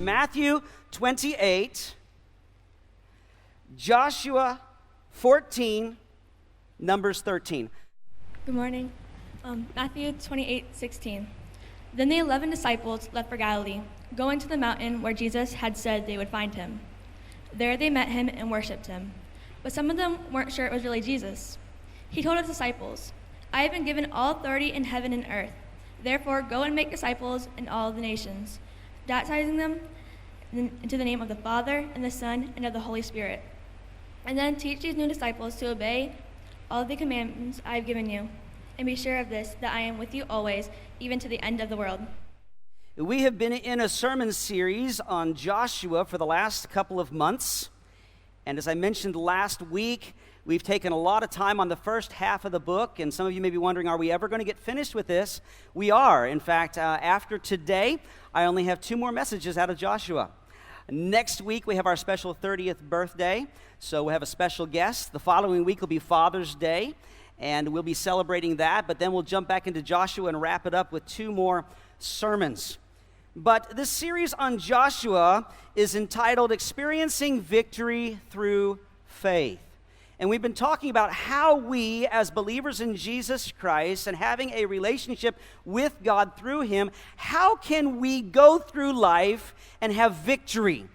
Matthew 28, Joshua 14, Numbers 13. Good morning. Matthew 28:16. Then the 11 disciples left for Galilee, going to the mountain where Jesus had said they would find him. There they met him and worshipped him. But some of them weren't sure it was really Jesus. He told his disciples, "I have been given all authority in heaven and earth. Therefore, go and make disciples in all the nations, baptizing them into the name of the Father and the Son and of the Holy Spirit. And then teach these new disciples to obey all the commandments I have given you. And be sure of this, that I am with you always, even to the end of the world." We have been in a sermon series on Joshua for the last couple of months. And as I mentioned last week, we've taken a lot of time on the first half of the book, and some of you may be wondering, are we ever going to get finished with this? We are. In fact, after today, I only have 2 more messages out of Joshua. Next week, we have our special 30th birthday, so we'll have a special guest. The following week will be Father's Day, and we'll be celebrating that, but then we'll jump back into Joshua and wrap it up with 2 more sermons. But this series on Joshua is entitled Experiencing Victory Through Faith. And we've been talking about how we, as believers in Jesus Christ and having a relationship with God through Him, how can we go through life and have victory?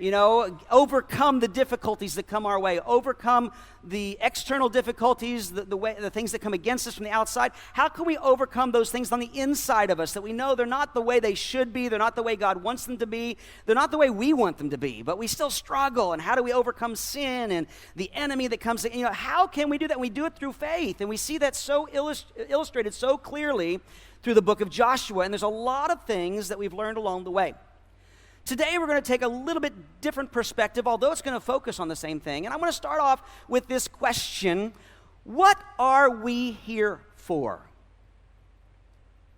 You know, overcome the difficulties that come our way, overcome the external difficulties, the things that come against us from the outside. How can we overcome those things on the inside of us that we know they're not the way they should be, they're not the way God wants them to be, they're not the way we want them to be, but we still struggle? And how do we overcome sin and the enemy that comes in? You know, how can we do that? And we do it through faith, and we see that so illustrated so clearly through the book of Joshua, and there's a lot of things that we've learned along the way. Today, we're going to take a little bit different perspective, although it's going to focus on the same thing. And I'm going to start off with this question: what are we here for?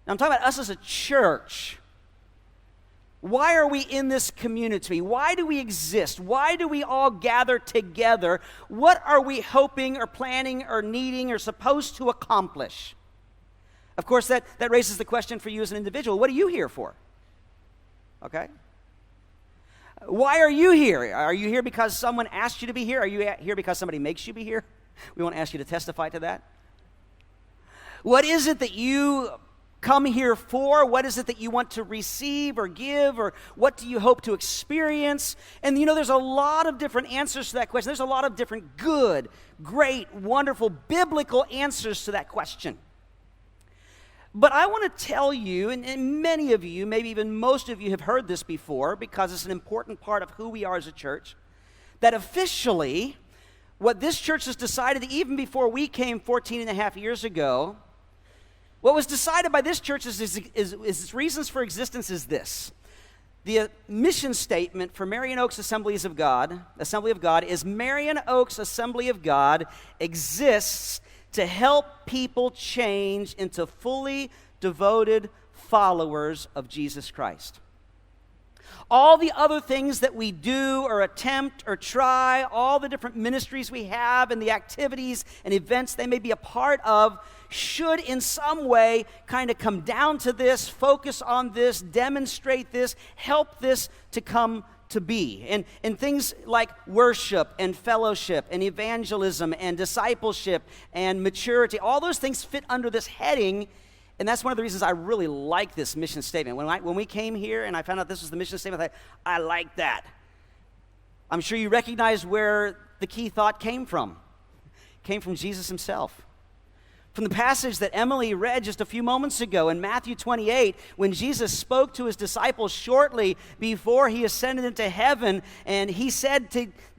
Now, I'm talking about us as a church. Why are we in this community? Why do we exist? Why do we all gather together? What are we hoping or planning or needing or supposed to accomplish? Of course, that raises the question for you as an individual. What are you here for? Okay? Why are you here? Are you here because someone asked you to be here? Are you here because somebody makes you be here? We won't ask you to testify to that. What is it that you come here for? What is it that you want to receive or give? Or what do you hope to experience? And you know, there's a lot of different answers to that question. There's a lot of different good, great, wonderful, biblical answers to that question. But I want to tell you, and many of you, maybe even most of you have heard this before because it's an important part of who we are as a church, that officially, what this church has decided, even before we came 14 and a half years ago, what was decided by this church is its reasons for existence is this. The mission statement for Marion Oaks Assembly of God is Marion Oaks Assembly of God exists to help people change into fully devoted followers of Jesus Christ. All the other things that we do or attempt or try, all the different ministries we have and the activities and events they may be a part of, should in some way kind of come down to this, focus on this, demonstrate this, help this to come to be. And things like worship and fellowship and evangelism and discipleship and maturity, all those things fit under this heading, and that's one of the reasons I really like this mission statement. When we came here and I found out this was the mission statement, I thought, I like that. I'm sure you recognize where the key thought came from. It came from Jesus himself. From the passage that Emily read just a few moments ago in Matthew 28, when Jesus spoke to his disciples shortly before he ascended into heaven, and he said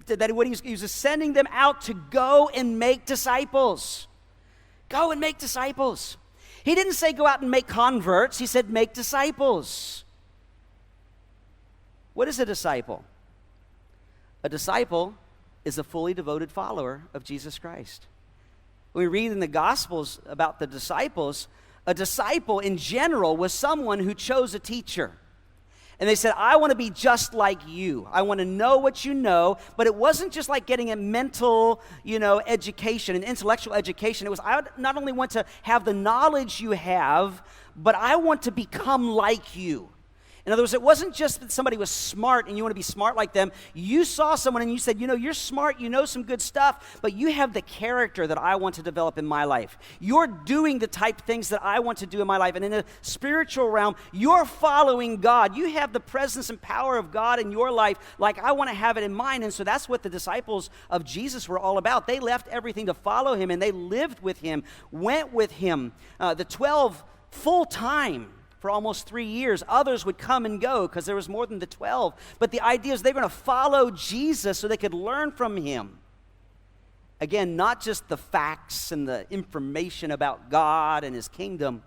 that when he was sending them out to go and make disciples. Go and make disciples. He didn't say go out and make converts. He said make disciples. What is a disciple? A disciple is a fully devoted follower of Jesus Christ. When we read in the Gospels about the disciples, a disciple in general was someone who chose a teacher. And they said, I want to be just like you. I want to know what you know. But it wasn't just like getting a mental, education, an intellectual education. It was, I not only want to have the knowledge you have, but I want to become like you. In other words, it wasn't just that somebody was smart and you want to be smart like them. You saw someone and you said, you're smart, you know some good stuff, but you have the character that I want to develop in my life. You're doing the type things that I want to do in my life. And in the spiritual realm, you're following God. You have the presence and power of God in your life like I want to have it in mine. And so that's what the disciples of Jesus were all about. They left everything to follow him, and they lived with him, went with him, the 12 full time. For almost 3 years. Others would come and go because there was more than the 12. But the idea is they're going to follow Jesus so they could learn from him. Again, not just the facts and the information about God and his kingdom,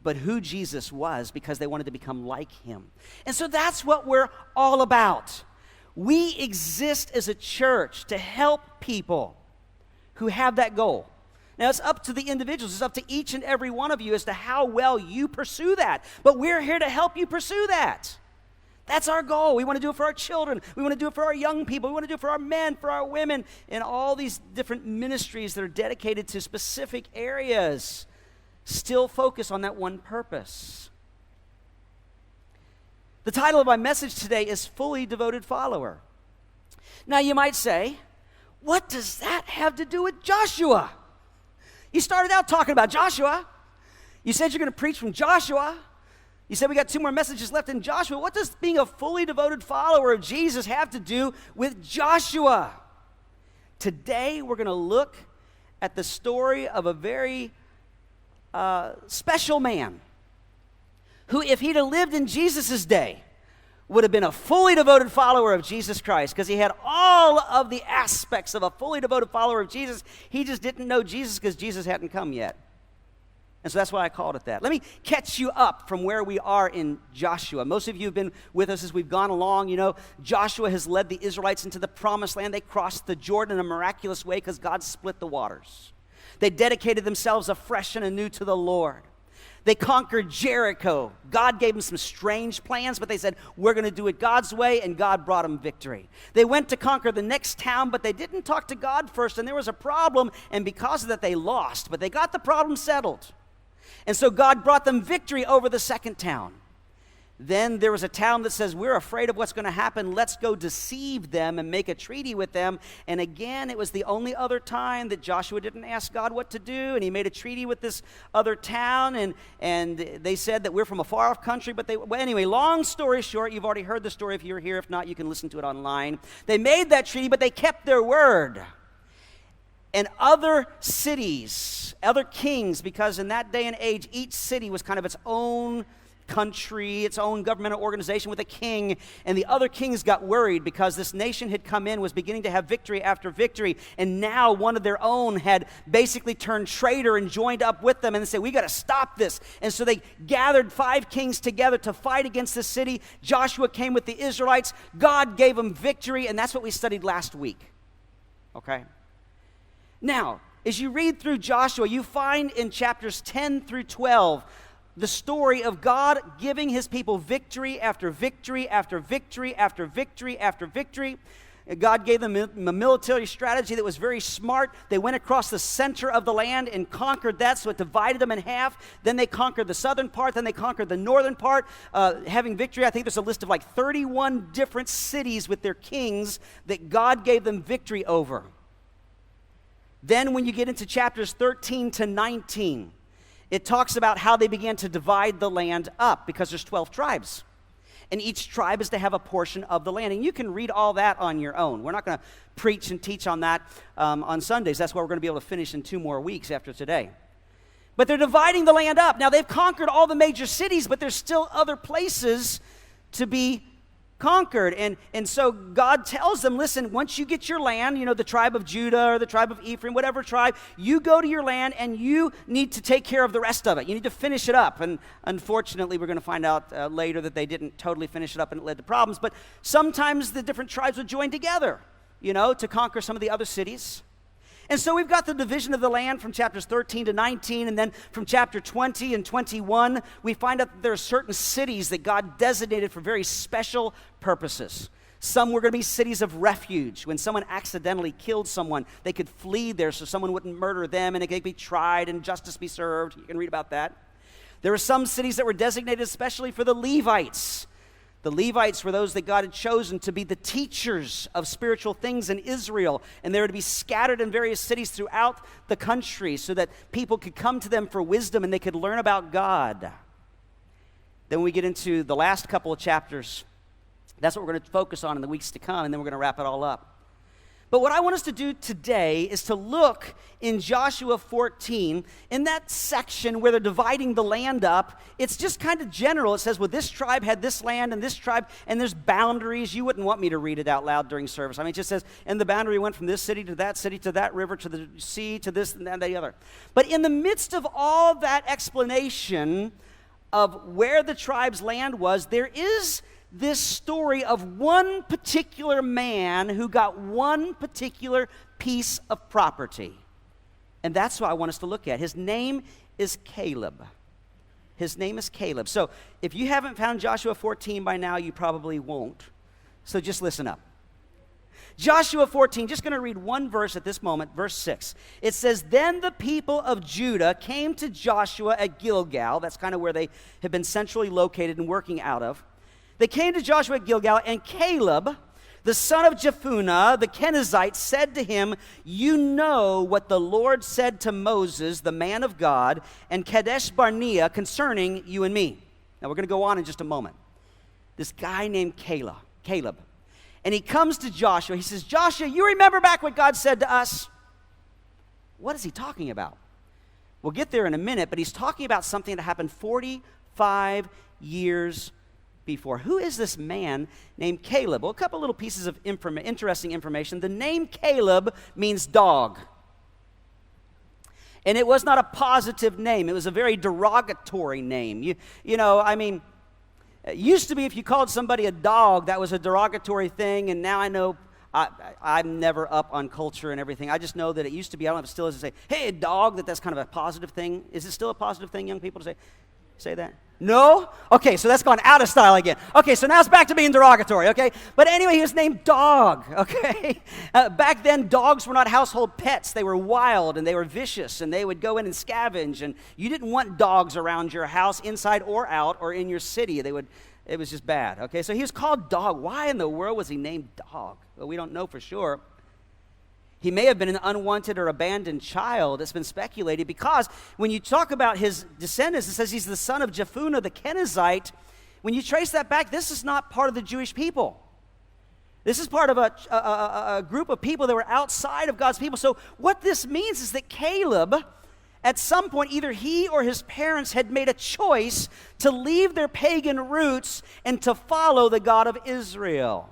but who Jesus was, because they wanted to become like him. And so that's what we're all about. We exist as a church to help people who have that goal. Now, it's up to the individuals. It's up to each and every one of you as to how well you pursue that. But we're here to help you pursue that. That's our goal. We want to do it for our children. We want to do it for our young people. We want to do it for our men, for our women, and all these different ministries that are dedicated to specific areas. Still focus on that one purpose. The title of my message today is Fully Devoted Follower. Now, you might say, what does that have to do with Joshua? You started out talking about Joshua. You said you're going to preach from Joshua. You said we got 2 more messages left in Joshua. What does being a fully devoted follower of Jesus have to do with Joshua? Today we're going to look at the story of a very special man who, if he'd have lived in Jesus' day, would have been a fully devoted follower of Jesus Christ, because he had all of the aspects of a fully devoted follower of Jesus. He just didn't know Jesus because Jesus hadn't come yet. And so that's why I called it that. Let me catch you up from where we are in Joshua. Most of you have been with us as we've gone along. You know, Joshua has led the Israelites into the promised land. They crossed the Jordan in a miraculous way because God split the waters. They dedicated themselves afresh and anew to the Lord. They conquered Jericho. God gave them some strange plans, but they said, we're going to do it God's way, and God brought them victory. They went to conquer the next town, but they didn't talk to God first, and there was a problem, and because of that, they lost. But they got the problem settled. And so God brought them victory over the second town. Then there was a town that says, we're afraid of what's going to happen. Let's go deceive them and make a treaty with them. And again, it was the only other time that Joshua didn't ask God what to do. And he made a treaty with this other town. And they said that we're from a far-off country. Well, anyway, long story short, you've already heard the story if you're here. If not, you can listen to it online. They made that treaty, but they kept their word. And other cities, other kings, because in that day and age, each city was kind of its own country, its own governmental organization with a king, and the other kings got worried because this nation had come in, was beginning to have victory after victory, and now one of their own had basically turned traitor and joined up with them, and they said, we got to stop this. And so they gathered 5 kings together to fight against the city. Joshua came with the Israelites. God gave them victory, and that's what we studied last week. Okay? Now, as you read through Joshua, you find in chapters 10 through 12 the story of God giving his people victory after victory after victory after victory after victory. God gave them a military strategy that was very smart. They went across the center of the land and conquered that, so it divided them in half. Then they conquered the southern part. Then they conquered the northern part, having victory. I think there's a list of like 31 different cities with their kings that God gave them victory over. Then when you get into chapters 13 to 19, it talks about how they began to divide the land up because there's 12 tribes. And each tribe is to have a portion of the land. And you can read all that on your own. We're not going to preach and teach on that on Sundays. That's why we're going to be able to finish in 2 more weeks after today. But they're dividing the land up. Now, they've conquered all the major cities, but there's still other places to be conquered. And so God tells them, listen, once you get your land, the tribe of Judah or the tribe of Ephraim, whatever tribe, you go to your land and you need to take care of the rest of it. You need to finish it up. And unfortunately, we're going to find out later that they didn't totally finish it up and it led to problems. But sometimes the different tribes would join together, to conquer some of the other cities. And so we've got the division of the land from chapters 13 to 19, and then from chapter 20 and 21, we find out that there are certain cities that God designated for very special purposes. Some were going to be cities of refuge. When someone accidentally killed someone, they could flee there so someone wouldn't murder them, and it could be tried and justice be served. You can read about that. There were some cities that were designated especially for the Levites. The Levites were those that God had chosen to be the teachers of spiritual things in Israel, and they were to be scattered in various cities throughout the country so that people could come to them for wisdom and they could learn about God. Then we get into the last couple of chapters. That's what we're going to focus on in the weeks to come, and then we're going to wrap it all up. But what I want us to do today is to look in Joshua 14, in that section where they're dividing the land up. It's just kind of general. It says, well, this tribe had this land and this tribe, and there's boundaries. You wouldn't want me to read it out loud during service. I mean, it just says, and the boundary went from this city to that river, to the sea, to this and that and the other. But in the midst of all that explanation of where the tribe's land was, there is this story of one particular man who got one particular piece of property. And that's what I want us to look at. His name is Caleb. His name is Caleb. So if you haven't found Joshua 14 by now, you probably won't. So just listen up. Joshua 14, just going to read one verse at this moment, verse 6. It says, then the people of Judah came to Joshua at Gilgal. That's kind of where they have been centrally located and working out of. They came to Joshua at Gilgal, and Caleb, the son of Jephunneh, the Kenizzite, said to him, you know what the Lord said to Moses, the man of God, and Kadesh Barnea concerning you and me. Now we're going to go on in just a moment. This guy named Caleb. And he comes to Joshua. He says, Joshua, you remember back what God said to us? What is he talking about? We'll get there in a minute, but he's talking about something that happened 45 years before. Who is this man named Caleb? Well, a couple little pieces of interesting information. The name Caleb means dog. And it was not a positive name. It was a very derogatory name. You know, I mean, it used to be if you called somebody a dog, that was a derogatory thing, and now I know I'm never up on culture and everything. I just know that it used to be, I don't know if it still is, to say, hey, dog, that's kind of a positive thing. Is it still a positive thing, young people, to say that? No? Okay, so that's gone out of style again. Okay, so now it's back to being derogatory, okay? But anyway, he was named Dog, okay? Back then, dogs were not household pets. They were wild, and they were vicious, and they would go in and scavenge, and you didn't want dogs around your house, inside or out, or in your city. It was just bad, okay? So he was called Dog. Why in the world was he named Dog? Well, we don't know for sure. He may have been an unwanted or abandoned child. It's been speculated because when you talk about his descendants, it says he's the son of Jephunneh, the Kenizzite. When you trace that back, this is not part of the Jewish people. This is part of a group of people that were outside of God's people. So what this means is that Caleb, at some point, either he or his parents had made a choice to leave their pagan roots and to follow the God of Israel.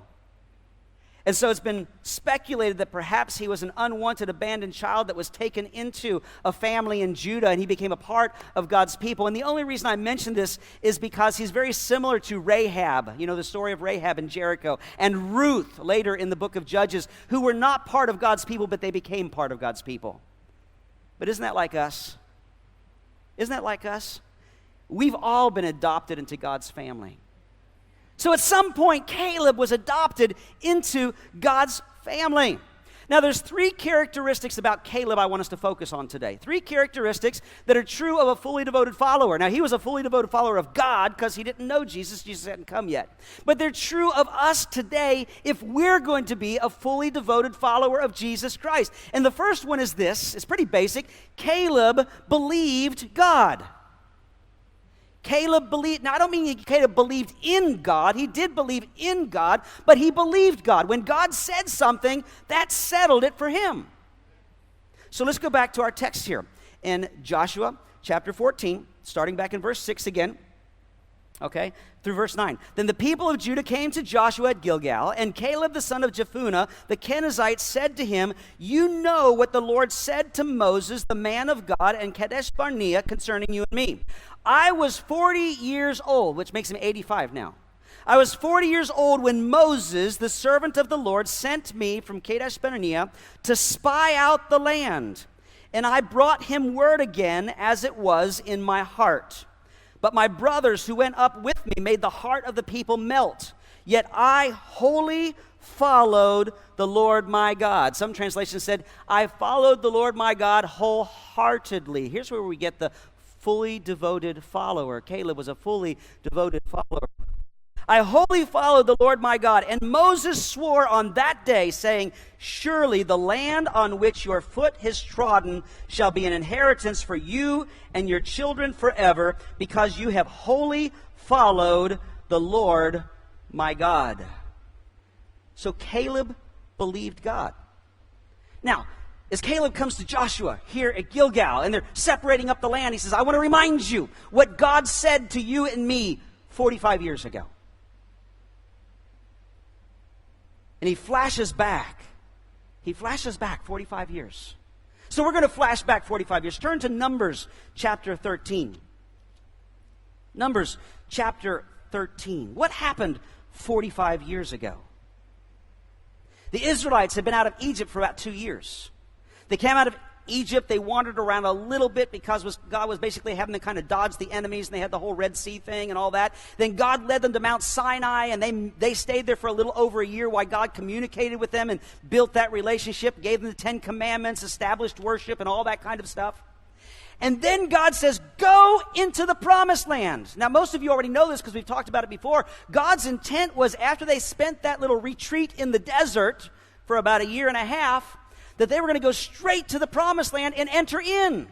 And so it's been speculated that perhaps he was an unwanted, abandoned child that was taken into a family in Judah, and he became a part of God's people. And the only reason I mention this is because he's very similar to Rahab, you know, the story of Rahab in Jericho, and Ruth later in the book of Judges, who were not part of God's people, but they became part of God's people. But isn't that like us? Isn't that like us? We've all been adopted into God's family. So at some point, Caleb was adopted into God's family. Now, there's three characteristics about Caleb I want us to focus on today. Three characteristics that are true of a fully devoted follower. Now, he was a fully devoted follower of God because he didn't know Jesus. Jesus hadn't come yet. But they're true of us today if we're going to be a fully devoted follower of Jesus Christ. And the first one is this. It's pretty basic. Caleb believed God. Caleb believed, now I don't mean Caleb believed in God. He did believe in God, but he believed God. When God said something, that settled it for him. So let's go back to our text here in Joshua chapter 14, starting back in verse 6 again. Okay, through verse 9. Then the people of Judah came to Joshua at Gilgal, and Caleb the son of Jephunneh, the Kenizzite, said to him, you know what the Lord said to Moses, the man of God, and Kadesh Barnea concerning you and me. I was 40 years old, which makes him 85 now. I was 40 years old when Moses, the servant of the Lord, sent me from Kadesh Barnea to spy out the land. And I brought him word again as it was in my heart. But my brothers who went up with me made the heart of the people melt. Yet I wholly followed the Lord my God. Some translations said, I followed the Lord my God wholeheartedly. Here's where we get the fully devoted follower. Caleb was a fully devoted follower. I wholly followed the Lord my God. And Moses swore on that day, saying, surely the land on which your foot has trodden shall be an inheritance for you and your children forever, because you have wholly followed the Lord my God. So Caleb believed God. Now, as Caleb comes to Joshua here at Gilgal, and they're separating up the land, he says, I want to remind you what God said to you and me 45 years ago. And he flashes back. He flashes back 45 years. So we're going to flash back 45 years. Turn to Numbers chapter 13. Numbers chapter 13. What happened 45 years ago? The Israelites had been out of Egypt for about 2 years. They came out of Egypt. They wandered around a little bit because God was basically having them kind of dodge the enemies, and they had the whole Red Sea thing and all that. Then God led them to Mount Sinai, and they stayed there for a little over a year while God communicated with them and built that relationship, gave them the 10 Commandments, established worship, and all that kind of stuff. And then God says, go into the promised land. Now, most of you already know this because we've talked about it before. God's intent was, after they spent that little retreat in the desert for about a year and a half, that they were going to go straight to the promised land and enter in.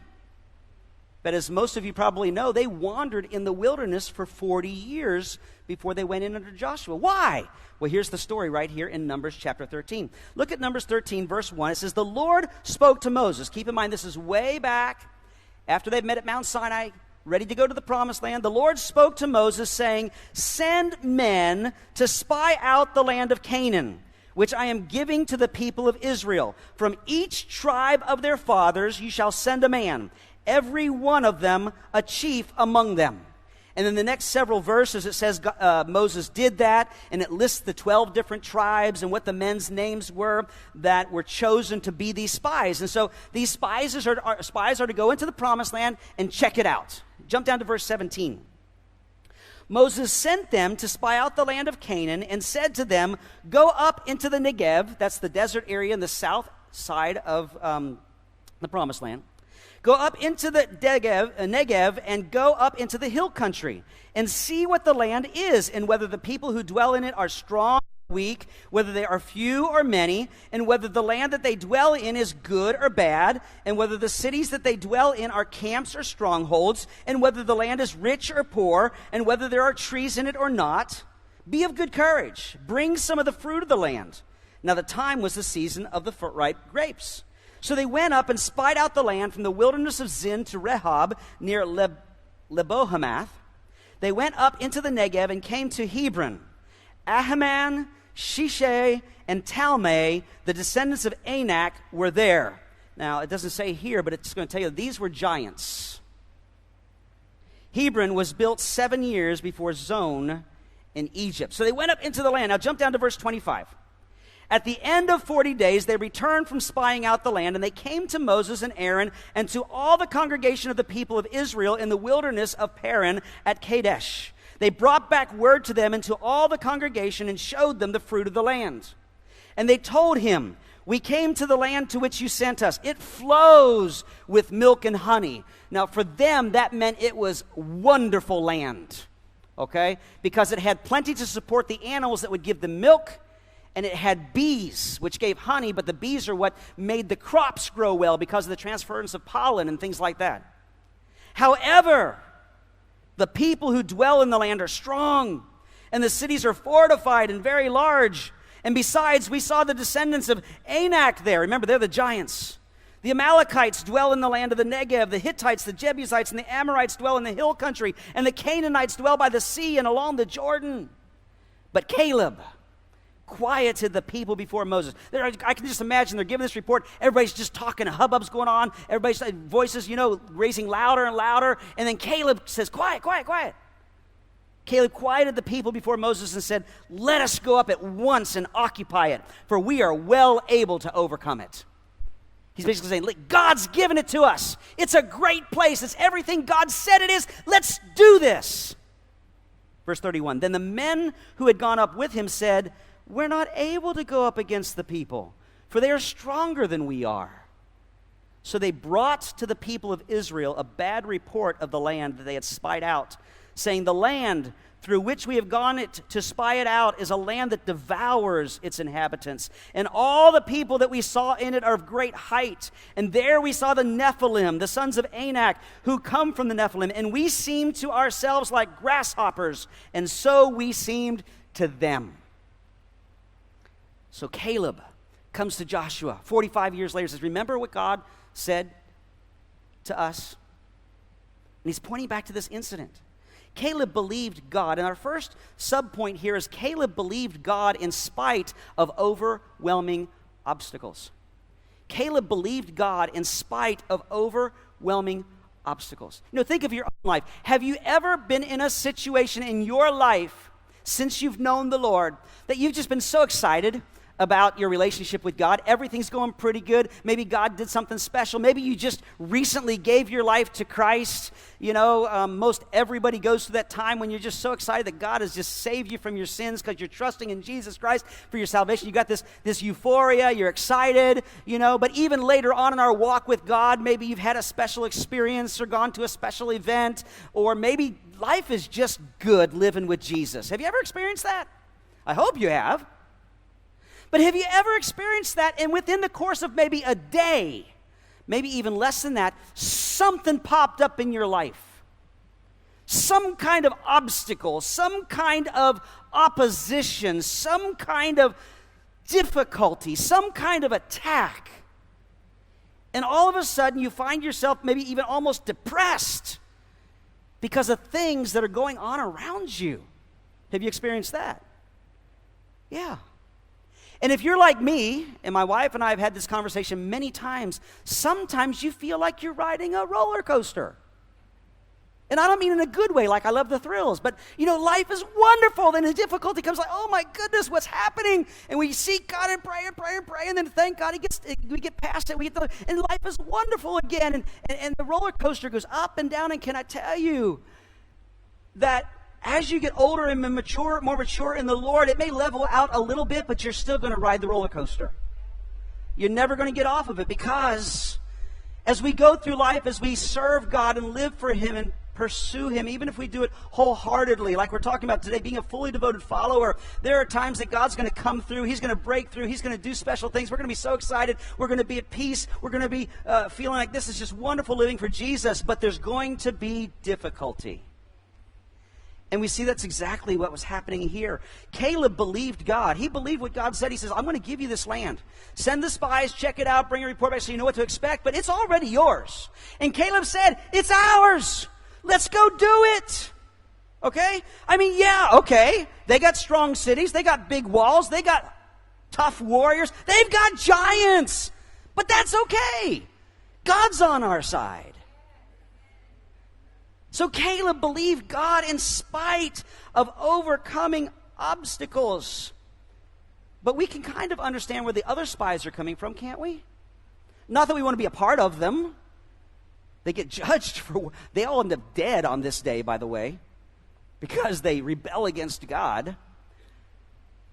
But as most of you probably know, they wandered in the wilderness for 40 years before they went in under Joshua. Why? Well, here's the story right here in Numbers chapter 13. Look at Numbers 13, verse 1. It says, the Lord spoke to Moses. Keep in mind, this is way back after they've met at Mount Sinai, ready to go to the promised land. The Lord spoke to Moses, saying, send men to spy out the land of Canaan, which I am giving to the people of Israel. From each tribe of their fathers you shall send a man, every one of them a chief among them. And in the next several verses it says Moses did that, and it lists the 12 different tribes and what the men's names were that were chosen to be these spies. And so these spies are to go into the promised land and check it out. Jump down to verse 17. Moses sent them to spy out the land of Canaan and said to them, go up into the Negev, that's the desert area in the south side of the promised land. Go up into the Negev and go up into the hill country and see what the land is, and whether the people who dwell in it are strong or weak, whether they are few or many, and whether the land that they dwell in is good or bad, and whether the cities that they dwell in are camps or strongholds, and whether the land is rich or poor, and whether there are trees in it or not. Be of good courage. Bring some of the fruit of the land. Now the time was the season of the ripe grapes. So they went up and spied out the land from the wilderness of Zin to Rehob near Lebohamath. They went up into the Negev and came to Hebron. Ahiman, Shishai, and Talmai, the descendants of Anak, were there. Now, it doesn't say here, but it's going to tell you these were giants. Hebron was built 7 years before Zon in Egypt. So they went up into the land. Now jump down to verse 25. At the end of 40 days, they returned from spying out the land, and they came to Moses and Aaron and to all the congregation of the people of Israel in the wilderness of Paran at Kadesh. They brought back word to them and to all the congregation and showed them the fruit of the land. And they told him, we came to the land to which you sent us. It flows with milk and honey. Now, for them, that meant it was wonderful land, okay? Because it had plenty to support the animals that would give them milk, and it had bees, which gave honey, but the bees are what made the crops grow well because of the transference of pollen and things like that. However, the people who dwell in the land are strong, and the cities are fortified and very large. And besides, we saw the descendants of Anak there. Remember, they're the giants. The Amalekites dwell in the land of the Negev. The Hittites, the Jebusites, and the Amorites dwell in the hill country. And the Canaanites dwell by the sea and along the Jordan. But Caleb quieted the people before Moses. I can just imagine they're giving this report. Everybody's just talking. A hubbub's going on. Everybody's voices, raising louder and louder. And then Caleb says, quiet, quiet, quiet. Caleb quieted the people before Moses and said, let us go up at once and occupy it, for we are well able to overcome it. He's basically saying, look, God's given it to us. It's a great place. It's everything God said it is. Let's do this. Verse 31, then the men who had gone up with him said, we're not able to go up against the people, for they are stronger than we are. So they brought to the people of Israel a bad report of the land that they had spied out, saying, the land through which we have gone to spy it out is a land that devours its inhabitants. And all the people that we saw in it are of great height. And there we saw the Nephilim, the sons of Anak, who come from the Nephilim. And we seemed to ourselves like grasshoppers, and so we seemed to them. So Caleb comes to Joshua 45 years later and says, remember what God said to us? And he's pointing back to this incident. Caleb believed God. And our first subpoint here is Caleb believed God in spite of overwhelming obstacles. Caleb believed God in spite of overwhelming obstacles. Think of your own life. Have you ever been in a situation in your life since you've known the Lord that you've just been so excited about your relationship with God? Everything's going pretty good. Maybe God did something special. Maybe you just recently gave your life to Christ. Most everybody goes through that time when you're just so excited that God has just saved you from your sins because you're trusting in Jesus Christ for your salvation. You got this euphoria. You're excited, But even later on in our walk with God, maybe you've had a special experience or gone to a special event, or maybe life is just good living with Jesus. Have you ever experienced that? I hope you have. But have you ever experienced that, and within the course of maybe a day, maybe even less than that, something popped up in your life? Some kind of obstacle, some kind of opposition, some kind of difficulty, some kind of attack. And all of a sudden you find yourself maybe even almost depressed because of things that are going on around you. Have you experienced that? Yeah. And if you're like me, and my wife and I have had this conversation many times, sometimes you feel like you're riding a roller coaster. And I don't mean in a good way, like I love the thrills, but life is wonderful. Then the difficulty comes like, oh my goodness, what's happening? And we seek God and pray and pray and pray, and then thank God we get past it, and life is wonderful again. And the roller coaster goes up and down, and can I tell you that as you get older and more mature in the Lord, it may level out a little bit, but you're still going to ride the roller coaster. You're never going to get off of it, because as we go through life, as we serve God and live for Him and pursue Him, even if we do it wholeheartedly, like we're talking about today, being a fully devoted follower, there are times that God's going to come through. He's going to break through. He's going to do special things. We're going to be so excited. We're going to be at peace. We're going to be feeling like this is just wonderful living for Jesus, but there's going to be difficulty. And we see that's exactly what was happening here. Caleb believed God. He believed what God said. He says, I'm going to give you this land. Send the spies, check it out, bring a report back so you know what to expect, but it's already yours. And Caleb said, it's ours. Let's go do it. Okay? Okay. They got strong cities. They got big walls. They got tough warriors. They've got giants. But that's okay. God's on our side. So Caleb believed God in spite of overcoming obstacles. But we can kind of understand where the other spies are coming from, can't we? Not that we want to be a part of them. They get judged they all end up dead on this day, by the way, because they rebel against God.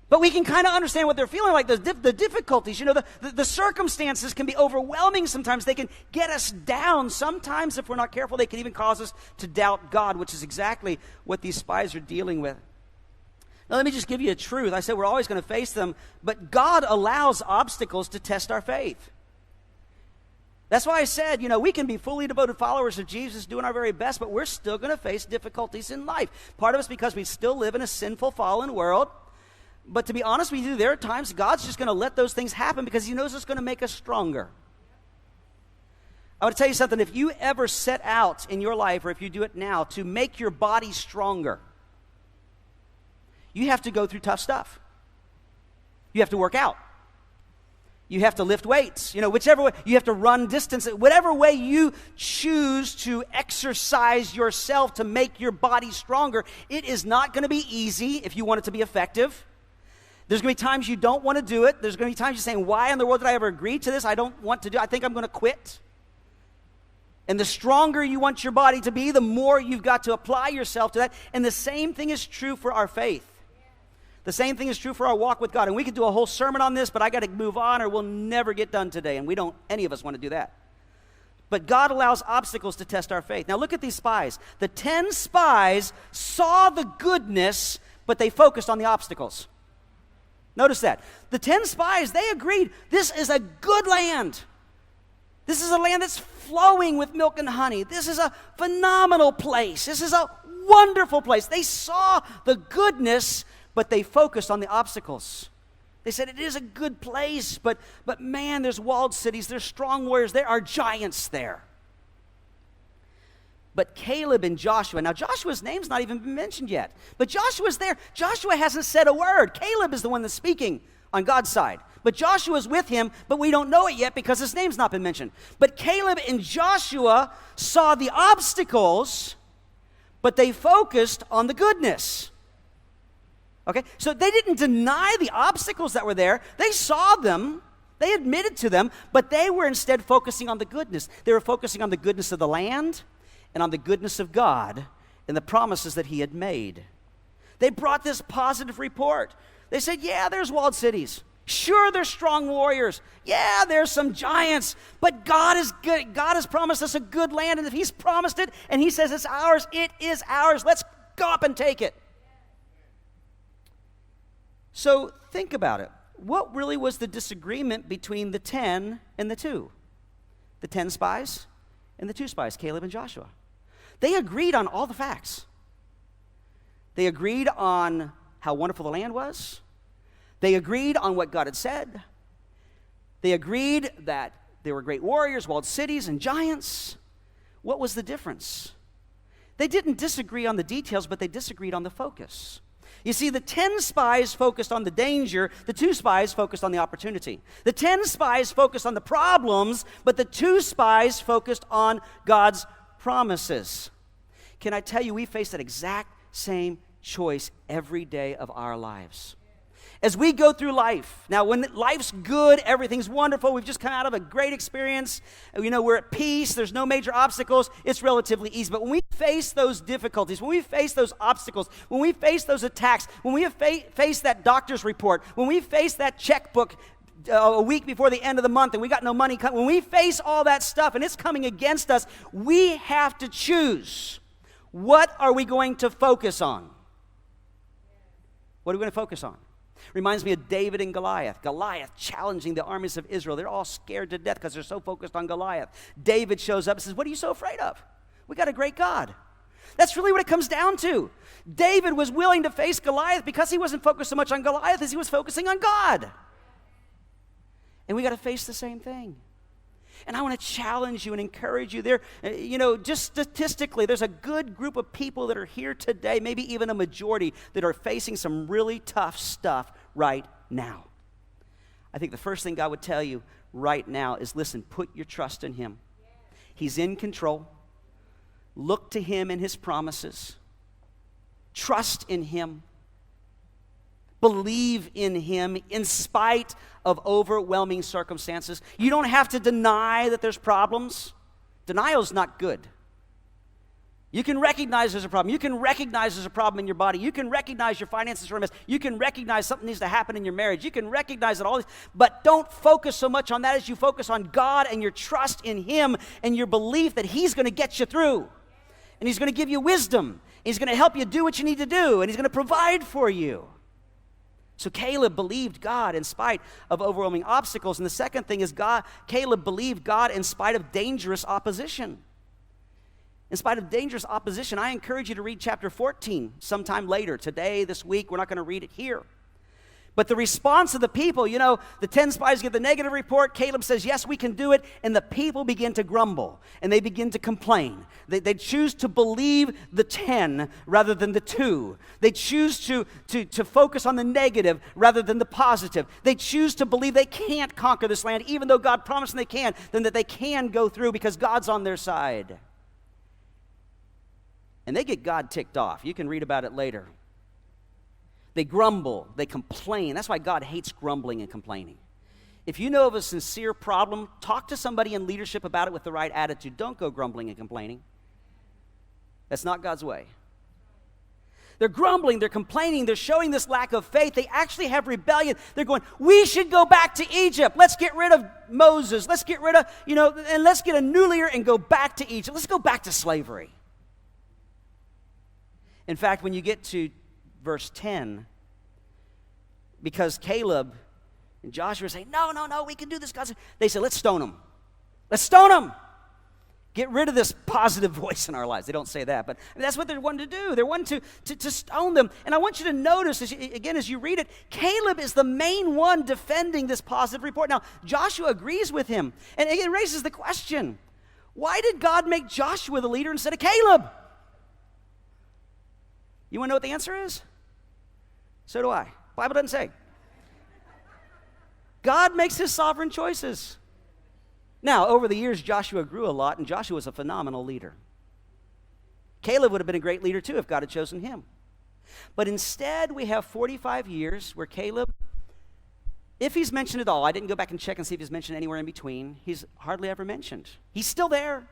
But we can kind of understand what they're feeling like. The difficulties, the circumstances can be overwhelming sometimes. They can get us down. Sometimes, if we're not careful, they can even cause us to doubt God, which is exactly what these spies are dealing with. Now, let me just give you a truth. I said we're always going to face them, but God allows obstacles to test our faith. That's why I said, we can be fully devoted followers of Jesus, doing our very best, but we're still going to face difficulties in life. Part of it's because we still live in a sinful, fallen world. But to be honest with you, there are times God's just going to let those things happen because He knows it's going to make us stronger. I want to tell you something. If you ever set out in your life, or if you do it now, to make your body stronger, you have to go through tough stuff. You have to work out. You have to lift weights. Whichever way, you have to run distance. Whatever way you choose to exercise yourself to make your body stronger, it is not going to be easy if you want it to be effective. There's going to be times you don't want to do it. There's going to be times you're saying, why in the world did I ever agree to this? I don't want to do it. I think I'm going to quit. And the stronger you want your body to be, the more you've got to apply yourself to that. And the same thing is true for our faith. The same thing is true for our walk with God. And we could do a whole sermon on this, but I got to move on or we'll never get done today. And any of us want to do that. But God allows obstacles to test our faith. Now look at these spies. The 10 spies saw the goodness, but they focused on the obstacles. Notice that. The 10 spies, they agreed, this is a good land. This is a land that's flowing with milk and honey. This is a phenomenal place. This is a wonderful place. They saw the goodness, but they focused on the obstacles. They said, it is a good place, but man, there's walled cities, there's strong warriors, there are giants there. But Caleb and Joshua, now Joshua's name's not even been mentioned yet, but Joshua's there. Joshua hasn't said a word. Caleb is the one that's speaking on God's side. But Joshua's with him, but we don't know it yet because his name's not been mentioned. But Caleb and Joshua saw the obstacles, but they focused on the goodness. Okay, so they didn't deny the obstacles that were there. They saw them, they admitted to them, but they were instead focusing on the goodness. They were focusing on the goodness of the land and on the goodness of God and the promises that he had made. They brought this positive report. They said, yeah, there's walled cities. Sure, there's strong warriors. Yeah, there's some giants, but God is good. God has promised us a good land, and if he's promised it and he says it's ours, it is ours. Let's go up and take it. So think about it. What really was the disagreement between the 10 and the 2? The 10 spies and the 2 spies, Caleb and Joshua. They agreed on all the facts. They agreed on how wonderful the land was. They agreed on what God had said. They agreed that there were great warriors, walled cities, and giants. What was the difference? They didn't disagree on the details, but they disagreed on the focus. You see, the 10 spies focused on the danger, the 2 spies focused on the opportunity. The 10 spies focused on the problems, but the 2 spies focused on God's promises. Can I tell you, we face that exact same choice every day of our lives. As we go through life, now when life's good, everything's wonderful, we've just come out of a great experience, we're at peace, there's no major obstacles, it's relatively easy. But when we face those difficulties, when we face those obstacles, when we face those attacks, when we face that doctor's report, when we face that checkbook a week before the end of the month and we got no money, when we face all that stuff and it's coming against us, we have to choose. What are we going to focus on? What are we going to focus on? Reminds me of David and Goliath. Goliath challenging the armies of Israel. They're all scared to death because they're so focused on Goliath. David shows up and says, what are you so afraid of? We got a great God. That's really what it comes down to. David was willing to face Goliath because he wasn't focused so much on Goliath as he was focusing on God. And we got to face the same thing. And I want to challenge you and encourage you there. Just statistically, there's a good group of people that are here today, maybe even a majority, that are facing some really tough stuff right now. I think the first thing God would tell you right now is, listen, put your trust in him. He's in control. Look to him and his promises. Trust in him. Believe in him in spite of overwhelming circumstances. You don't have to deny that there's problems. Denial's not good. You can recognize there's a problem. You can recognize there's a problem in your body. You can recognize your finances are a mess. You can recognize something needs to happen in your marriage. You can recognize that all this, but don't focus so much on that as you focus on God and your trust in him and your belief that he's going to get you through. And he's going to give you wisdom. He's going to help you do what you need to do. And he's going to provide for you. So Caleb believed God in spite of overwhelming obstacles. And the second thing is Caleb believed God in spite of dangerous opposition. In spite of dangerous opposition, I encourage you to read chapter 14 sometime later. Today, this week, we're not going to read it here. But the response of the people, the 10 spies give the negative report. Caleb says, yes, we can do it. And the people begin to grumble and they begin to complain. They choose to believe the 10 rather than the 2. They choose to focus on the negative rather than the positive. They choose to believe they can't conquer this land, even though God promised them they can, then that they can go through because God's on their side. And they get God ticked off. You can read about it later. They grumble, they complain. That's why God hates grumbling and complaining. If you know of a sincere problem, talk to somebody in leadership about it with the right attitude. Don't go grumbling and complaining. That's not God's way. They're grumbling, they're complaining, they're showing this lack of faith. They actually have rebellion. They're going, we should go back to Egypt. Let's get rid of Moses. Let's get rid of, and let's get a new leader and go back to Egypt. Let's go back to slavery. In fact, when you get to verse 10, because Caleb and Joshua say, no, we can do this. God said, they say, let's stone him. Let's stone him. Get rid of this positive voice in our lives. They don't say that, but that's what they're wanting to do. They're wanting to stone them. And I want you to notice, as you read it, Caleb is the main one defending this positive report. Now, Joshua agrees with him. And it raises the question, why did God make Joshua the leader instead of Caleb? You want to know what the answer is? So do I. The Bible doesn't say. God makes his sovereign choices. Now, over the years, Joshua grew a lot, and Joshua was a phenomenal leader. Caleb would have been a great leader, too, if God had chosen him. But instead, we have 45 years where Caleb, if he's mentioned at all, I didn't go back and check and see if he's mentioned anywhere in between, he's hardly ever mentioned. He's still there.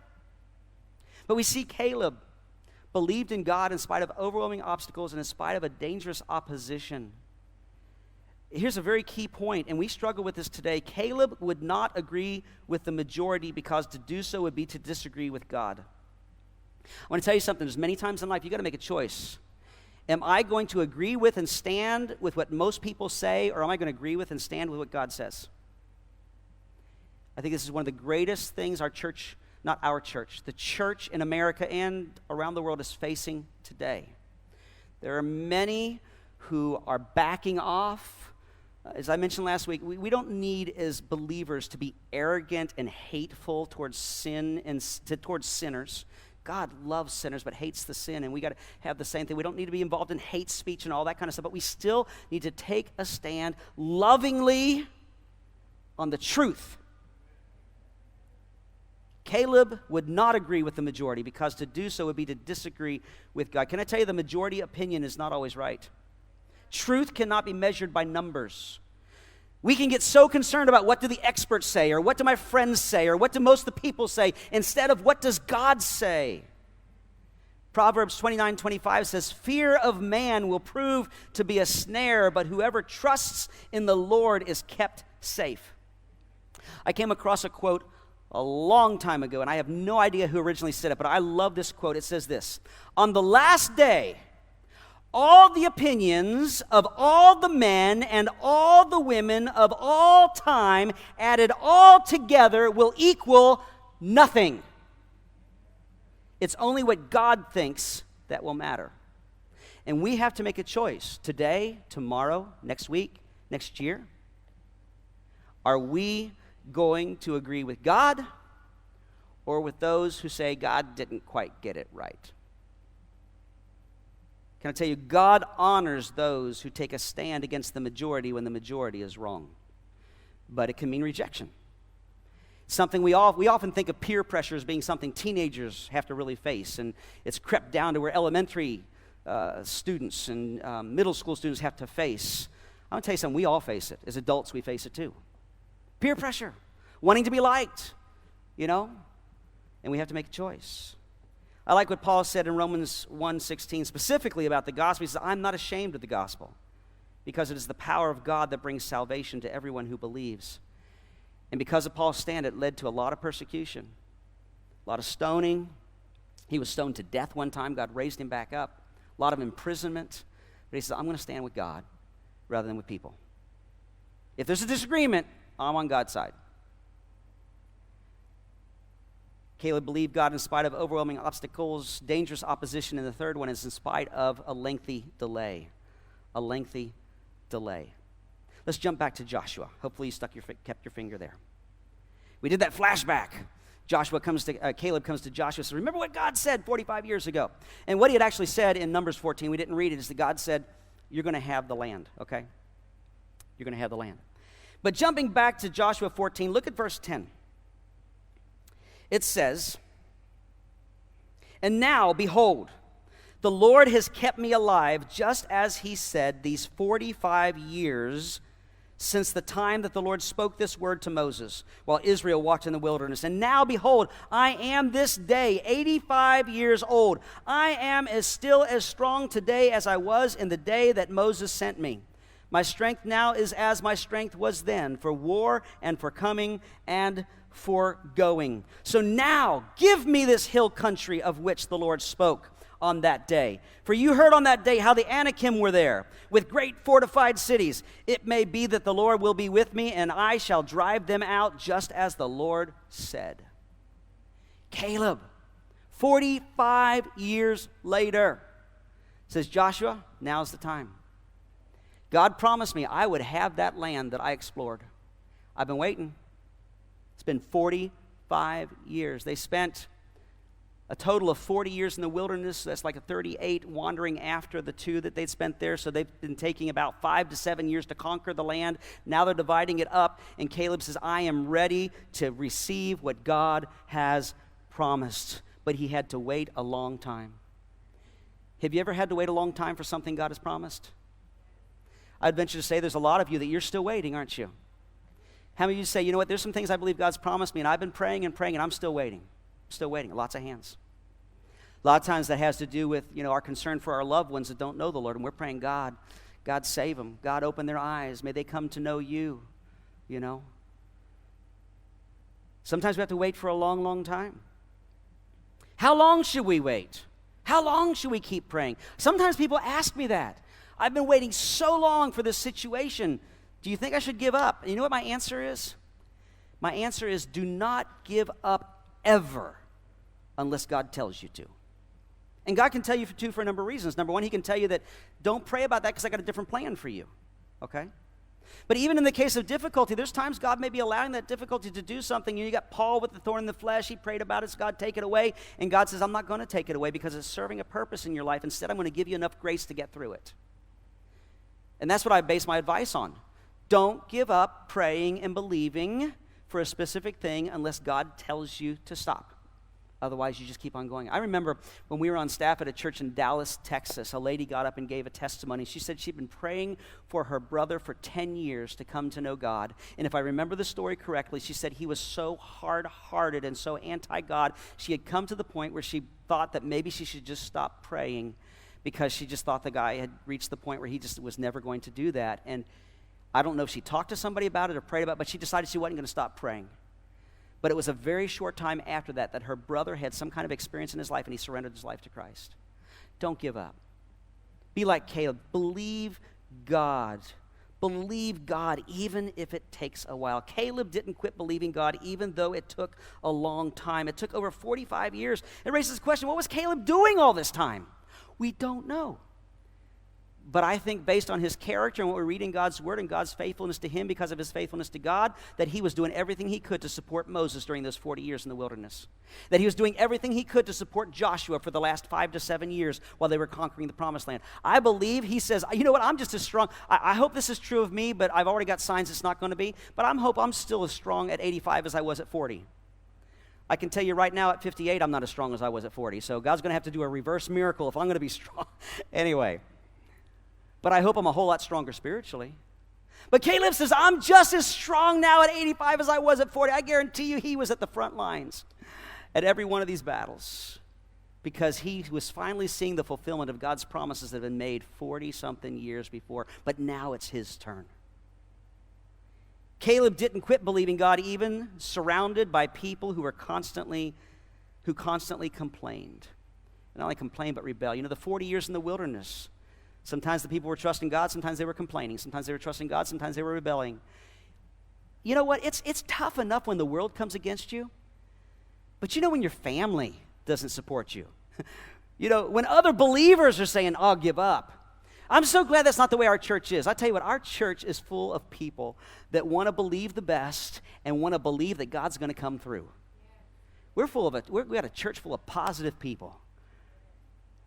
But we see Caleb believed in God in spite of overwhelming obstacles and in spite of a dangerous opposition. Here's a very key point, and we struggle with this today. Caleb would not agree with the majority because to do so would be to disagree with God. I want to tell you something. There's many times in life you've got to make a choice. Am I going to agree with and stand with what most people say, or am I going to agree with and stand with what God says? I think this is one of the greatest things our church, not our church, the church in America and around the world is facing today. There are many who are backing off. As I mentioned last week, we don't need as believers to be arrogant and hateful towards sin and towards sinners. God loves sinners but hates the sin, and we got to have the same thing. We don't need to be involved in hate speech and all that kind of stuff, but we still need to take a stand lovingly on the truth. Caleb would not agree with the majority because to do so would be to disagree with God. Can I tell you, the majority opinion is not always right. Truth cannot be measured by numbers. We can get so concerned about what do the experts say, or what do my friends say, or what do most of the people say, instead of what does God say. Proverbs 29:25 says, fear of man will prove to be a snare, but whoever trusts in the Lord is kept safe. I came across a quote a long time ago, and I have no idea who originally said it, but I love this quote. It says this: on the last day, all the opinions of all the men and all the women of all time added all together will equal nothing. It's only what God thinks that will matter. And we have to make a choice today, tomorrow, next week, next year. Are we going to agree with God or with those who say God didn't quite get it right? Can I tell you, God honors those who take a stand against the majority when the majority is wrong. But it can mean rejection. Something we often think of peer pressure as being something teenagers have to really face, and it's crept down to where elementary students and middle school students have to face. I'm going to tell you something, we all face it. As adults, we face it too. Peer pressure, wanting to be liked, and we have to make a choice. I like what Paul said in Romans 1:16, specifically about the gospel. He says, I'm not ashamed of the gospel, because it is the power of God that brings salvation to everyone who believes. And because of Paul's stand, it led to a lot of persecution, a lot of stoning. He was stoned to death one time. God raised him back up. A lot of imprisonment. But he says, I'm going to stand with God rather than with people. If there's a disagreement, I'm on God's side. Caleb believed God in spite of overwhelming obstacles, dangerous opposition, and the third one is in spite of a lengthy delay. A lengthy delay. Let's jump back to Joshua. Hopefully you kept your finger there. We did that flashback. Caleb comes to Joshua and says, remember what God said 45 years ago. And what he had actually said in Numbers 14, we didn't read it, is that God said, you're going to have the land, okay? You're going to have the land. But jumping back to Joshua 14, look at verse 10. It says, and now, behold, the Lord has kept me alive, just as he said, these 45 years since the time that the Lord spoke this word to Moses while Israel walked in the wilderness. And now, behold, I am this day 85 years old. I am still as strong today as I was in the day that Moses sent me. My strength now is as my strength was then, for war and for coming and for going. So now, give me this hill country of which the Lord spoke on that day. For you heard on that day how the Anakim were there, with great fortified cities. It may be that the Lord will be with me, and I shall drive them out, just as the Lord said. Caleb, 45 years later, says, Joshua, now's the time. God promised me I would have that land that I explored. I've been waiting. It's been 45 years. They spent a total of 40 years in the wilderness. That's like a 38 wandering after the 2 that they'd spent there. So they've been taking about 5 to 7 years to conquer the land. Now they're dividing it up. And Caleb says, I am ready to receive what God has promised. But he had to wait a long time. Have you ever had to wait a long time for something God has promised? I'd venture to say there's a lot of you that you're still waiting, aren't you? How many of you say, you know what, there's some things I believe God's promised me, and I've been praying and praying, and I'm still waiting. Still waiting. Lots of hands. A lot of times that has to do with, our concern for our loved ones that don't know the Lord. And we're praying, God save them. God, open their eyes. May they come to know you, Sometimes we have to wait for a long, long time. How long should we wait? How long should we keep praying? Sometimes people ask me that. I've been waiting so long for this situation. Do you think I should give up? And you know what my answer is? My answer is, do not give up ever, unless God tells you to. And God can tell you for a number of reasons. Number one, he can tell you that don't pray about that because I got a different plan for you, okay? But even in the case of difficulty, there's times God may be allowing that difficulty to do something. You got Paul with the thorn in the flesh. He prayed about it. God, take it away. And God says, I'm not going to take it away because it's serving a purpose in your life. Instead, I'm going to give you enough grace to get through it. And that's what I base my advice on. Don't give up praying and believing for a specific thing unless God tells you to stop. Otherwise, you just keep on going. I remember when we were on staff at a church in Dallas, Texas, a lady got up and gave a testimony. She said she'd been praying for her brother for 10 years to come to know God. And if I remember the story correctly, she said he was so hard-hearted and so anti-God, she had come to the point where she thought that maybe she should just stop praying because she just thought the guy had reached the point where he just was never going to do that. And I don't know if she talked to somebody about it or prayed about it, but she decided she wasn't going to stop praying. But it was a very short time after that her brother had some kind of experience in his life and he surrendered his life to Christ. Don't give up. Be like Caleb. Believe God. Believe God even if it takes a while. Caleb didn't quit believing God even though it took a long time. It took over 45 years. It raises the question, what was Caleb doing all this time? We don't know. But I think based on his character and what we read in God's word and God's faithfulness to him because of his faithfulness to God, that he was doing everything he could to support Moses during those 40 years in the wilderness. That he was doing everything he could to support Joshua for the last 5 to 7 years while they were conquering the promised land. I believe he says, you know what, I'm just as strong. I hope this is true of me, but I've already got signs it's not going to be. But I hope I'm still as strong at 85 as I was at 40. I can tell you right now at 58, I'm not as strong as I was at 40. So God's going to have to do a reverse miracle if I'm going to be strong. Anyway. But I hope I'm a whole lot stronger spiritually. But Caleb says, I'm just as strong now at 85 as I was at 40. I guarantee you he was at the front lines at every one of these battles because he was finally seeing the fulfillment of God's promises that had been made 40-something years before. But now it's his turn. Caleb didn't quit believing God, even surrounded by people who constantly complained. And not only complained, but rebelled. The 40 years in the wilderness, sometimes the people were trusting God, sometimes they were complaining. Sometimes they were trusting God, sometimes they were rebelling. You know what? It's tough enough when the world comes against you. But when your family doesn't support you. When other believers are saying, I'll give up. I'm so glad that's not the way our church is. I tell you what, our church is full of people that want to believe the best and want to believe that God's going to come through. We're full of it. We got a church full of positive people.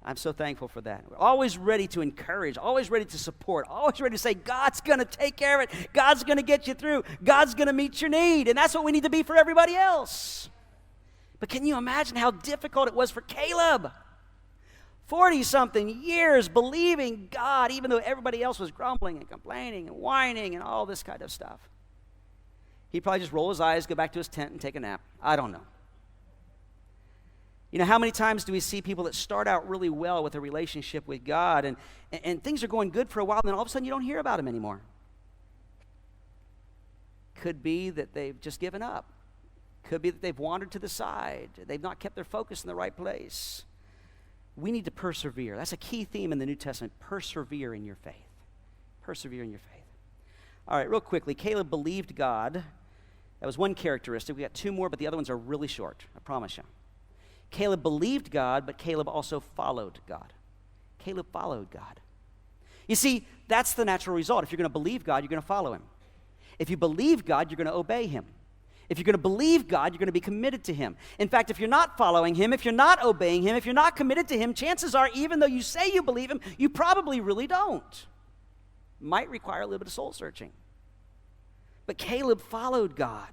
I'm so thankful for that. We're always ready to encourage, always ready to support, always ready to say, God's going to take care of it. God's going to get you through. God's going to meet your need. And that's what we need to be for everybody else. But can you imagine how difficult it was for Caleb? 40-something years believing God, even though everybody else was grumbling and complaining and whining and all this kind of stuff. He'd probably just roll his eyes, go back to his tent, and take a nap. I don't know. You know, how many times do we see people that start out really well with a relationship with God, and things are going good for a while, and then all of a sudden you don't hear about them anymore? Could be that they've just given up. Could be that they've wandered to the side. They've not kept their focus in the right place. We need to persevere. That's a key theme in the New Testament. Persevere in your faith. Persevere in your faith. All right, real quickly, Caleb believed God. That was one characteristic. We got two more, but the other ones are really short, I promise you. Caleb believed God, but Caleb also followed God. Caleb followed God. You see, that's the natural result. If you're going to believe God, you're going to follow him. If you believe God, you're going to obey him. If you're going to believe God, you're going to be committed to him. In fact, if you're not following him, if you're not obeying him, if you're not committed to him, chances are, even though you say you believe him, you probably really don't. Might require a little bit of soul searching. But Caleb followed God.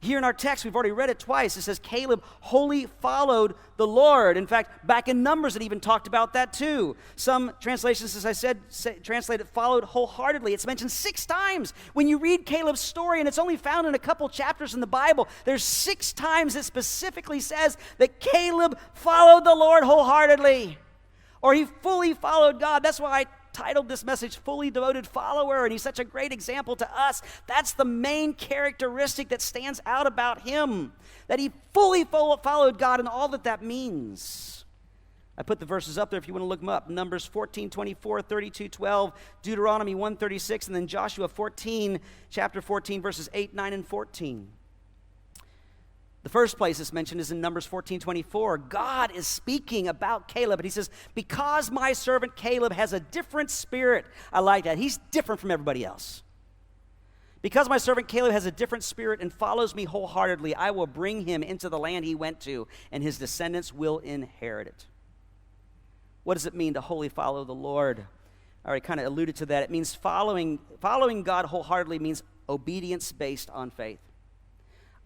Here in our text, we've already read it twice. It says Caleb wholly followed the Lord. In fact, back in Numbers, it even talked about that too. Some translations, as I said, translate it followed wholeheartedly. It's mentioned 6 times. When you read Caleb's story, and it's only found in a couple chapters in the Bible, there's 6 times it specifically says that Caleb followed the Lord wholeheartedly, or he fully followed God. That's why I titled this message, Fully Devoted Follower, and he's such a great example to us. That's the main characteristic that stands out about him, that he fully followed God and all that means. I put the verses up there if you want to look them up. Numbers 14:24, 32:12, Deuteronomy 1:36, and then Joshua 14, chapter 14, verses 8, 9, and 14. The first place it's mentioned is in Numbers 14:24. God is speaking about Caleb, and he says, because my servant Caleb has a different spirit. I like that. He's different from everybody else. Because my servant Caleb has a different spirit and follows me wholeheartedly, I will bring him into the land he went to, and his descendants will inherit it. What does it mean to wholly follow the Lord? I already kind of alluded to that. It means following God wholeheartedly means obedience based on faith.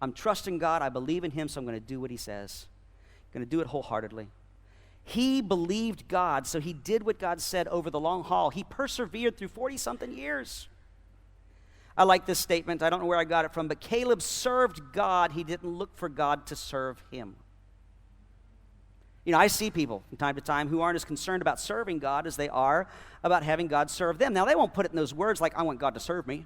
I'm trusting God, I believe in him, so I'm going to do what he says. I'm going to do it wholeheartedly. He believed God, so he did what God said over the long haul. He persevered through 40-something years. I like this statement. I don't know where I got it from, but Caleb served God. He didn't look for God to serve him. You know, I see people from time to time who aren't as concerned about serving God as they are about having God serve them. Now, they won't put it in those words like, I want God to serve me.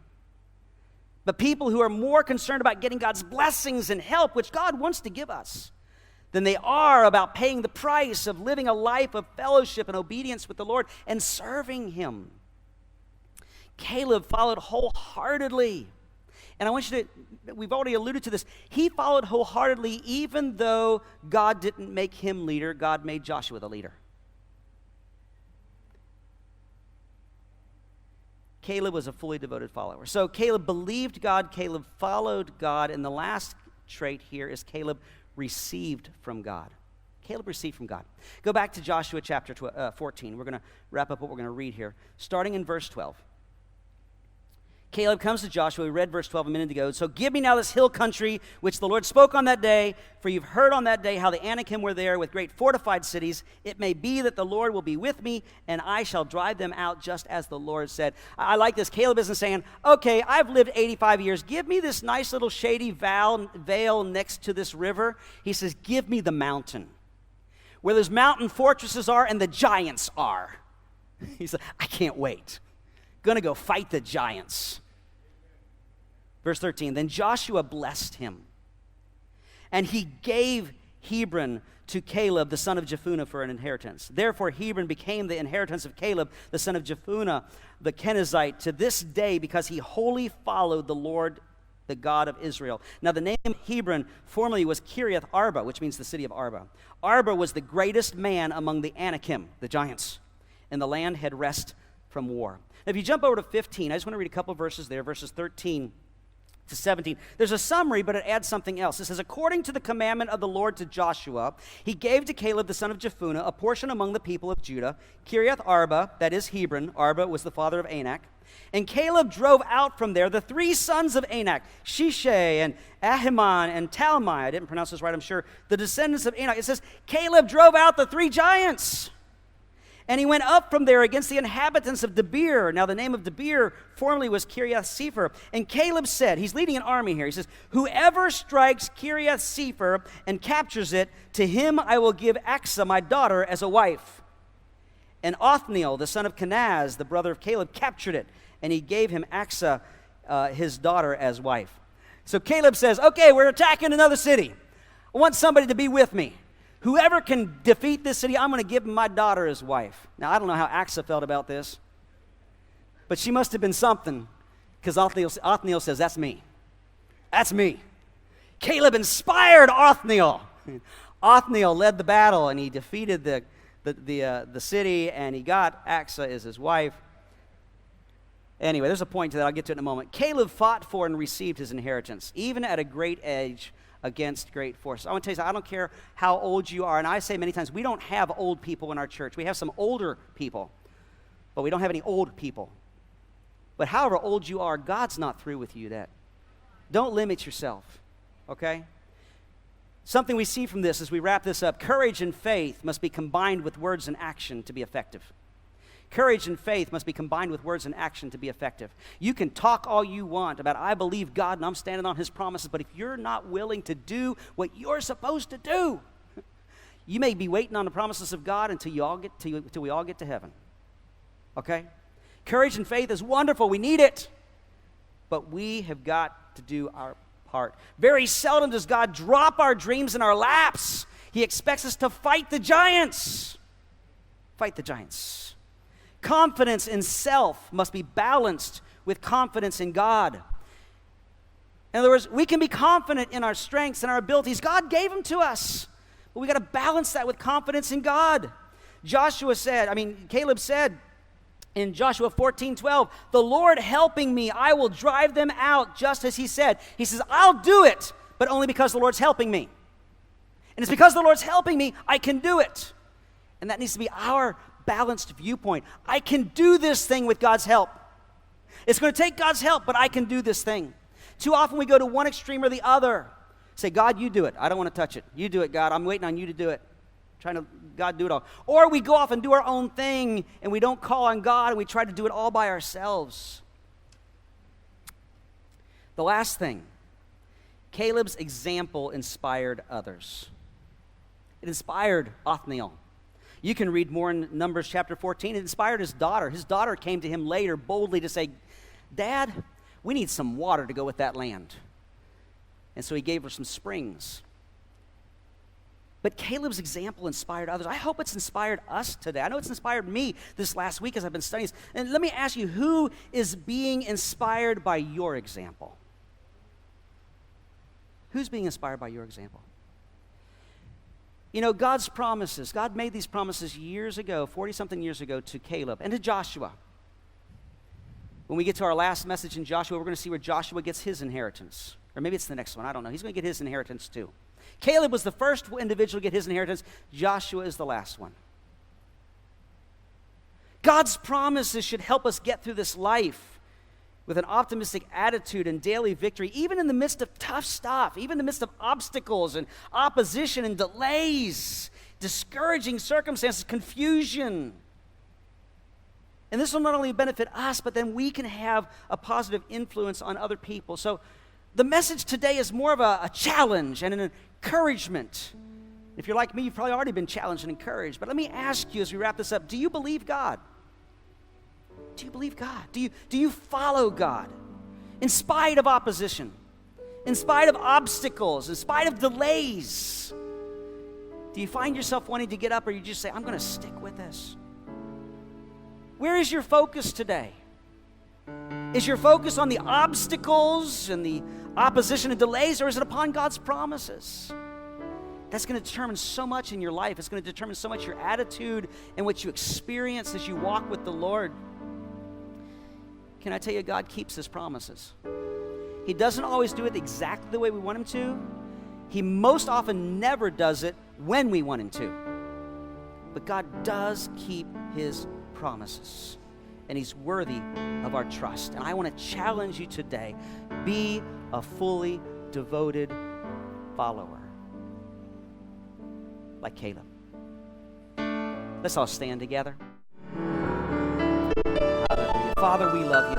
But people who are more concerned about getting God's blessings and help, which God wants to give us, than they are about paying the price of living a life of fellowship and obedience with the Lord and serving him. Caleb followed wholeheartedly. And I want you to, we've already alluded to this, he followed wholeheartedly even though God didn't make him leader, God made Joshua the leader. Caleb was a fully devoted follower. So Caleb believed God, Caleb followed God, and the last trait here is Caleb received from God. Caleb received from God. Go back to Joshua chapter 14. We're going to wrap up what we're going to read here. Starting in verse 12. Caleb comes to Joshua. We read verse 12 a minute ago. So give me now this hill country, which the Lord spoke on that day, for you've heard on that day how the Anakim were there with great fortified cities. It may be that the Lord will be with me, and I shall drive them out just as the Lord said. I like this. Caleb isn't saying, okay, I've lived 85 years. Give me this nice little shady vale next to this river. He says, give me the mountain, where those mountain fortresses are and the giants are. He said, I can't wait. Gonna go fight the giants. Verse 13, then Joshua blessed him, and he gave Hebron to Caleb, the son of Jephunneh, for an inheritance. Therefore Hebron became the inheritance of Caleb, the son of Jephunneh, the Kenizzite, to this day, because he wholly followed the Lord, the God of Israel. Now the name Hebron formerly was Kiriath Arba, which means the city of Arba. Arba was the greatest man among the Anakim, the giants, and the land had rest from war. Now, if you jump over to 15, I just want to read a couple verses there, verses 13 to 17. There's a summary, but it adds something else. It says, according to the commandment of the Lord to Joshua, he gave to Caleb, the son of Jephunneh, a portion among the people of Judah, Kiriath Arba, that is Hebron. Arba was the father of Anak. And Caleb drove out from there the 3 sons of Anak, Shishai and Ahiman and Talmai. I didn't pronounce this right, I'm sure. The descendants of Anak. It says, Caleb drove out the 3 giants. And he went up from there against the inhabitants of Debir. Now the name of Debir formerly was Kiriath-Sepher. And Caleb said, he's leading an army here. He says, whoever strikes Kiriath-Sepher and captures it, to him I will give Achsah, my daughter, as a wife. And Othniel, the son of Kenaz, the brother of Caleb, captured it. And he gave him Achsah, his daughter, as wife. So Caleb says, okay, we're attacking another city. I want somebody to be with me. Whoever can defeat this city, I'm going to give him my daughter as wife. Now, I don't know how Achsah felt about this, but she must have been something, because Othniel says, that's me. That's me. Caleb inspired Othniel. Othniel led the battle, and he defeated the city, and he got Achsah as his wife. Anyway, there's a point to that. I'll get to it in a moment. Caleb fought for and received his inheritance, even at a great age, against great forces. I want to tell you something. I don't care how old you are, and I say many times, we don't have old people in our church. We have some older people, but we don't have any old people. But however old you are, God's not through with you yet. Don't limit yourself, okay? Something we see from this as we wrap this up, courage and faith must be combined with words and action to be effective. Courage and faith must be combined with words and action to be effective. You can talk all you want about, I believe God and I'm standing on his promises, but if you're not willing to do what you're supposed to do, you may be waiting on the promises of God until we all get to heaven. Okay? Courage and faith is wonderful. We need it. But we have got to do our part. Very seldom does God drop our dreams in our laps. He expects us to fight the giants. Fight the giants. Confidence in self must be balanced with confidence in God. In other words, we can be confident in our strengths and our abilities. God gave them to us. But we got to balance that with confidence in God. Caleb said in Joshua 14:12, the Lord helping me, I will drive them out just as he said. He says, I'll do it, but only because the Lord's helping me. And it's because the Lord's helping me, I can do it. And that needs to be our balanced viewpoint. I can do this thing with God's help. It's going to take God's help, but I can do this thing. Too often we go to one extreme or the other. Say, God, you do it. I don't want to touch it. You do it, God. I'm waiting on you to do it. God, do it all. Or we go off and do our own thing, and we don't call on God, and we try to do it all by ourselves. The last thing, Caleb's example inspired others. It inspired Othniel. You can read more in Numbers chapter 14. It inspired his daughter. His daughter came to him later boldly to say, Dad, we need some water to go with that land. And so he gave her some springs. But Caleb's example inspired others. I hope it's inspired us today. I know it's inspired me this last week as I've been studying this. And let me ask you, who is being inspired by your example? Who's being inspired by your example? You know, God's promises, God made these promises years ago, 40-something years ago, to Caleb and to Joshua. When we get to our last message in Joshua, we're going to see where Joshua gets his inheritance. Or maybe it's the next one, I don't know. He's going to get his inheritance too. Caleb was the first individual to get his inheritance. Joshua is the last one. God's promises should help us get through this life with an optimistic attitude and daily victory, even in the midst of tough stuff, even in the midst of obstacles and opposition and delays, discouraging circumstances, confusion. And this will not only benefit us, but then we can have a positive influence on other people. So the message today is more of a challenge and an encouragement. If you're like me, you've probably already been challenged and encouraged. But let me ask you as we wrap this up, do you believe God? Do you believe God? Do you follow God? In spite of opposition, in spite of obstacles, in spite of delays, do you find yourself wanting to get up, or you just say, I'm going to stick with this? Where is your focus today? Is your focus on the obstacles and the opposition and delays, or is it upon God's promises? That's going to determine so much in your life. It's going to determine so much your attitude and what you experience as you walk with the Lord. Can I tell you, God keeps his promises. He doesn't always do it exactly the way we want him to. He most often never does it when we want him to. But God does keep his promises, and he's worthy of our trust. And I want to challenge you today, be a fully devoted follower like Caleb. Let's all stand together. Father, we love you.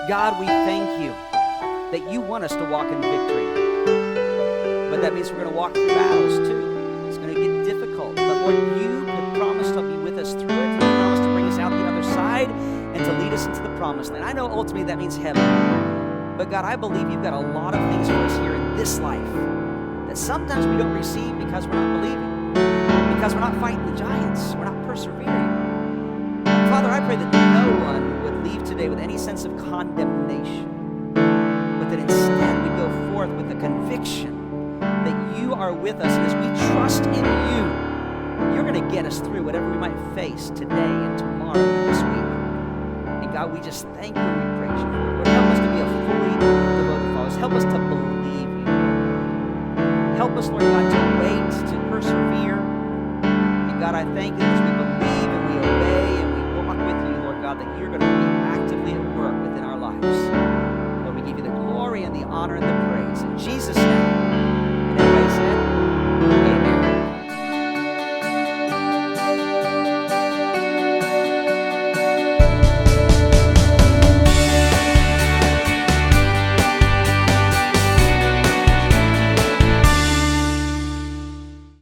God, we thank you that you want us to walk in victory. But that means we're going to walk through battles too. It's going to get difficult. But Lord, you have promised to be with us through it. You promised to bring us out the other side and to lead us into the promised land. I know ultimately that means heaven. But God, I believe you've got a lot of things for us here in this life that sometimes we don't receive because we're not believing, because we're not fighting the giants, we're not persevering. Father, I pray that no one would leave today with any sense of condemnation, but that instead we go forth with the conviction that you are with us, and as we trust in you, you're going to get us through whatever we might face today and tomorrow and this week. And God, we just thank you and we praise you for it. Lord, help us to be a fully devoted followers. Help us to believe you. Help us, Lord God, to wait, to persevere. And God, I thank you as we believe and we obey and we walk with you, Lord God, that you're going to be actively at work within our lives. Lord, we give you the glory and the honor and the praise. In Jesus' name.